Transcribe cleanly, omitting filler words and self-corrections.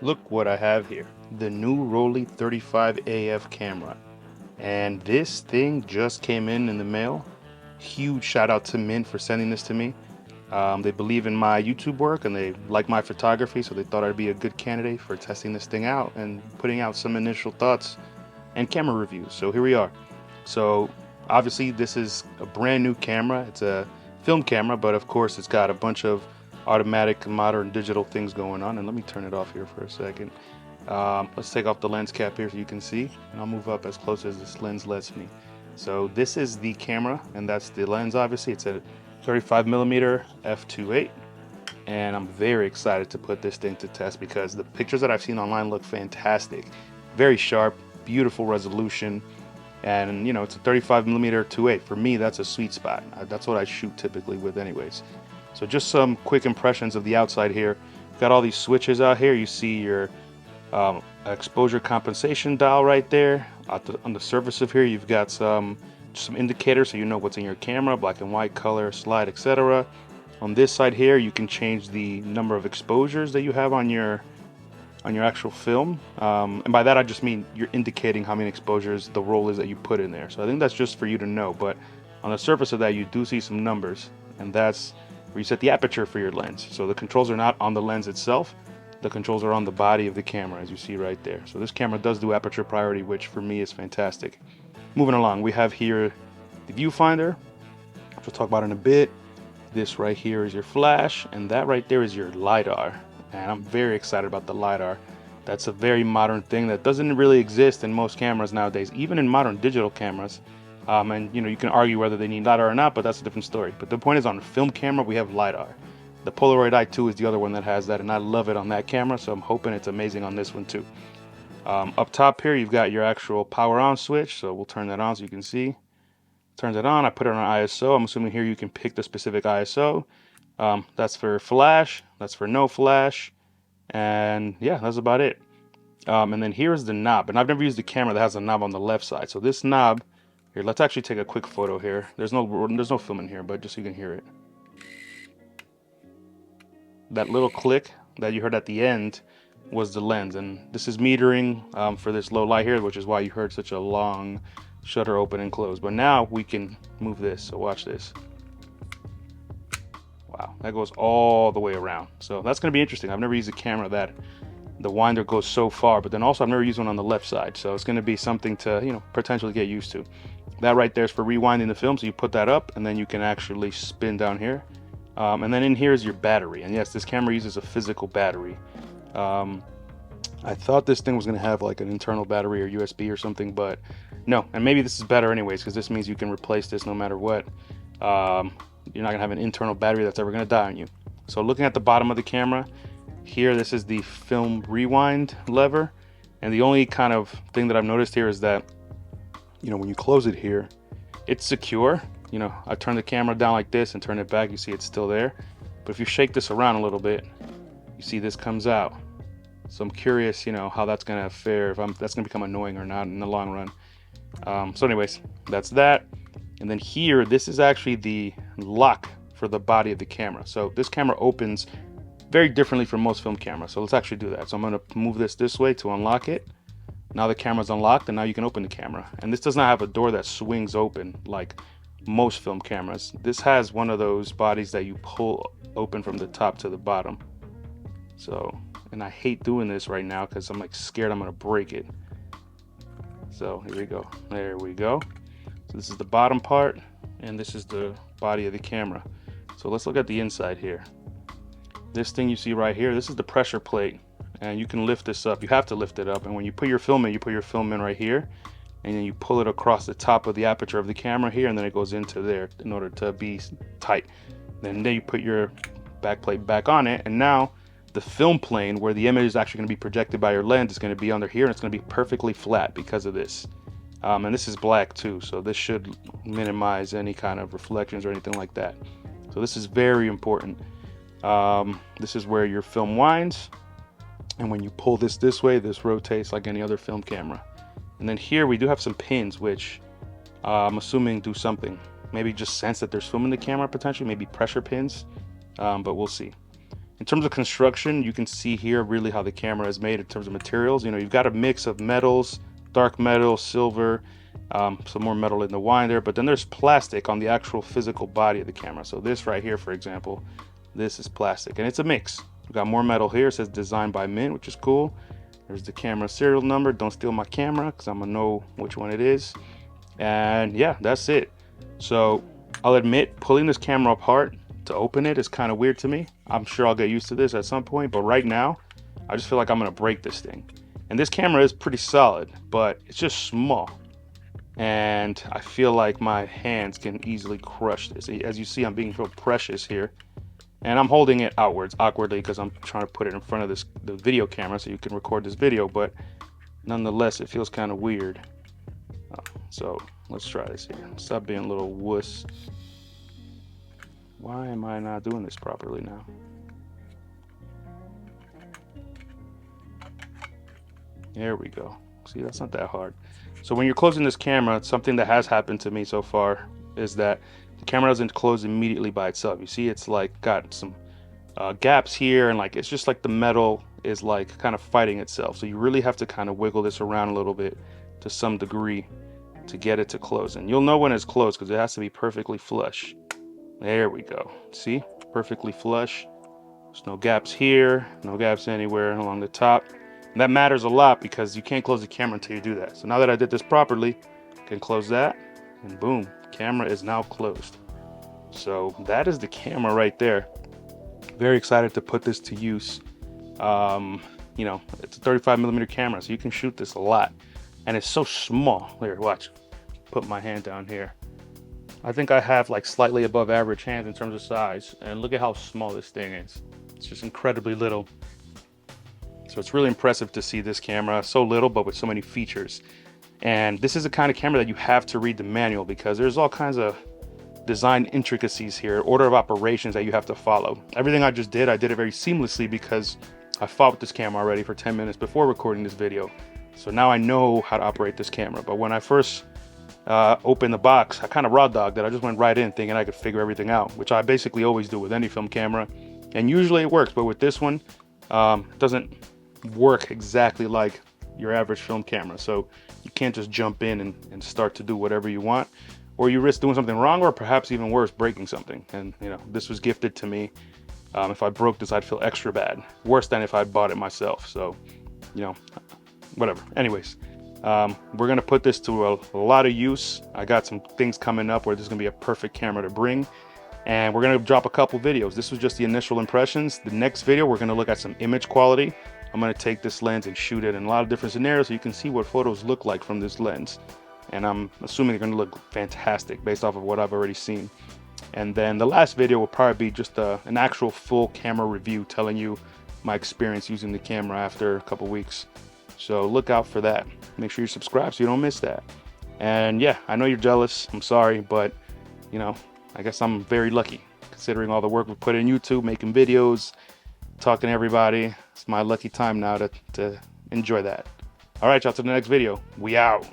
Look what I have here. The new Rollei 35 AF camera. And this thing just came in the mail. Huge shout out to Mint for sending this to me. They believe in my YouTube work and they like my photography, so they thought I'd be a good candidate for testing this thing out and putting out some initial thoughts and camera reviews. So here we are. So obviously this is a brand new camera. It's a film camera, but of course it's got a bunch of automatic modern digital things going on. And let me turn it off here for a second. Let's take off the lens cap here so you can see, and I'll move up as close as this lens lets me. So this is the camera, and that's the lens. Obviously, it's a 35 millimeter f2.8, and I'm very excited to put this thing to test because the pictures that I've seen online look fantastic, very sharp, beautiful resolution, and you know it's a 35 millimeter 2.8. For me, that's a sweet spot. That's what I shoot typically with, anyways. So just some quick impressions of the outside here. Got all these switches out here. You see your exposure compensation dial right there. On the surface of here, you've got some indicators so you know what's in your camera, black and white, color, slide, etc. On this side here, you can change the number of exposures that you have on your actual film, and by that I just mean you're indicating how many exposures the roll is that you put in there. So I think that's just for you to know, but on the surface of that you do see some numbers, and that's where you set the aperture for your lens. So the controls are not on the lens itself, the controls are on the body of the camera, as you see right there. So this camera does do aperture priority, which for me is fantastic. Moving along, we have here the viewfinder, which we'll talk about in a bit. This right here is your flash, and that right there is your LiDAR. And I'm very excited about the LiDAR. That's a very modern thing that doesn't really exist in most cameras nowadays, even in modern digital cameras. And you know, you can argue whether they need LiDAR or not, but that's a different story. But the point is, on a film camera, we have LiDAR. The Polaroid i2 is the other one that has that, and I love it on that camera, so I'm hoping it's amazing on this one too. Up top here, you've got your actual power on switch, so we'll turn that on so you can see. Turns it on, I put it on ISO. I'm assuming here you can pick the specific ISO. That's for flash, that's for no flash, and yeah, that's about it. And then here's the knob, and I've never used a camera that has a knob on the left side. So this knob, here, let's actually take a quick photo here. There's no film in here, but just so you can hear it. That little click that you heard at the end was the lens, and this is metering for this low light here, which is why you heard such a long shutter open and close. But now we can move this, so watch this. Wow, that goes all the way around. So that's going to be interesting. I've never used a camera that the winder goes so far, but then also I've never used one on the left side. So it's going to be something to, you know, potentially get used to. That right there is for rewinding the film. So you put that up and then you can actually spin down here. And then in here is your battery. And yes, this camera uses a physical battery. I thought this thing was going to have like an internal battery or USB or something, but no. And maybe this is better anyways, because this means you can replace this no matter what. You're not going to have an internal battery that's ever going to die on you. So looking at the bottom of the camera, here this is the film rewind lever. And the only kind of thing that I've noticed here is that, you know, when you close it here, it's secure. You know, I turn the camera down like this and turn it back, you see it's still there. But if you shake this around a little bit, you see this comes out. So I'm curious, you know, how that's gonna fare, if that's gonna become annoying or not in the long run. So anyways, that's that. And then here, this is actually the lock for the body of the camera. So this camera opens very differently from most film cameras. So let's actually do that. So I'm gonna move this way to unlock it. Now the camera's unlocked, and now you can open the camera. And this does not have a door that swings open like most film cameras. This has one of those bodies that you pull open from the top to the bottom. So, and I hate doing this right now because I'm like scared I'm gonna break it. So here we go. There we go. So this is the bottom part, and this is the body of the camera. So let's look at the inside here. This thing you see right here, this is the pressure plate, and you can lift this up. You have to lift it up, and when you put your film in, you put your film in right here, and then you pull it across the top of the aperture of the camera here, and then it goes into there in order to be tight. Then you put your back plate back on it, and now the film plane where the image is actually going to be projected by your lens is going to be under here, and it's going to be perfectly flat because of this. And this is black too, so this should minimize any kind of reflections or anything like that. So this is very important. This is where your film winds, and when you pull this way, this rotates like any other film camera. And then here we do have some pins, which I'm assuming do something. Maybe just sense that there's film in the camera potentially, maybe pressure pins, but we'll see. In terms of construction, you can see here really how the camera is made in terms of materials. You know, you've got a mix of metals, dark metal, silver, some more metal in the winder, but then there's plastic on the actual physical body of the camera. So this right here, for example, this is plastic, and it's a mix. We've got more metal here. It says designed by Mint, which is cool. There's the camera serial number. Don't steal my camera because I'm gonna know which one it is. And yeah, that's it. So I'll admit, pulling this camera apart to open it is kind of weird to me. I'm sure I'll get used to this at some point, but right now I just feel like I'm gonna break this thing. And this camera is pretty solid, but it's just small, and I feel like my hands can easily crush this. As you see, I'm being real precious here, and I'm holding it outwards awkwardly because I'm trying to put it in front of the video camera so you can record this video, but nonetheless it feels kind of weird. So let's try this here. Stop being a little wuss. Why am I not doing this properly now? There we go. See, that's not that hard. So when you're closing this camera, something that has happened to me so far is that the camera doesn't close immediately by itself. You see, it's like got some gaps here, and like it's just like the metal is like kind of fighting itself. So you really have to kind of wiggle this around a little bit to some degree to get it to close. And you'll know when it's closed because it has to be perfectly flush. There we go. See, perfectly flush. There's no gaps here, no gaps anywhere along the top. And that matters a lot because you can't close the camera until you do that. So now that I did this properly, I can close that, and boom, camera is now closed. So that is the camera right there. Very excited to put this to use. You know, it's a 35mm camera, so you can shoot this a lot. And it's so small. Here, watch. Put my hand down here. I think I have like slightly above average hands in terms of size, and look at how small this thing is. It's just incredibly little. So it's really impressive to see this camera so little but with so many features. And this is the kind of camera that you have to read the manual because there's all kinds of design intricacies here, order of operations that you have to follow. Everything I just did, I did it very seamlessly because I fought with this camera already for 10 minutes before recording this video. So now I know how to operate this camera. But when I first opened the box, I kind of raw dogged it. I just went right in thinking I could figure everything out, which I basically always do with any film camera. And usually it works, but with this one, it doesn't work exactly like your average film camera. So you can't just jump in and start to do whatever you want, or you risk doing something wrong, or perhaps even worse, breaking something. And you know, this was gifted to me. If I broke this, I'd feel extra bad, worse than if I'd bought it myself. So, you know, whatever. Anyways, we're gonna put this to a lot of use. I got some things coming up where this is gonna be a perfect camera to bring, and we're gonna drop a couple videos. This was just the initial impressions. The next video, we're gonna look at some image quality. I'm gonna take this lens and shoot it in a lot of different scenarios so you can see what photos look like from this lens. And I'm assuming they're gonna look fantastic based off of what I've already seen. And then the last video will probably be just an actual full camera review telling you my experience using the camera after a couple weeks. So look out for that. Make sure you subscribe so you don't miss that. And yeah, I know you're jealous. I'm sorry, but you know, I guess I'm very lucky considering all the work we put in YouTube, making videos, talking to everybody. It's my lucky time now to enjoy that. All right, y'all, to the next video. We out.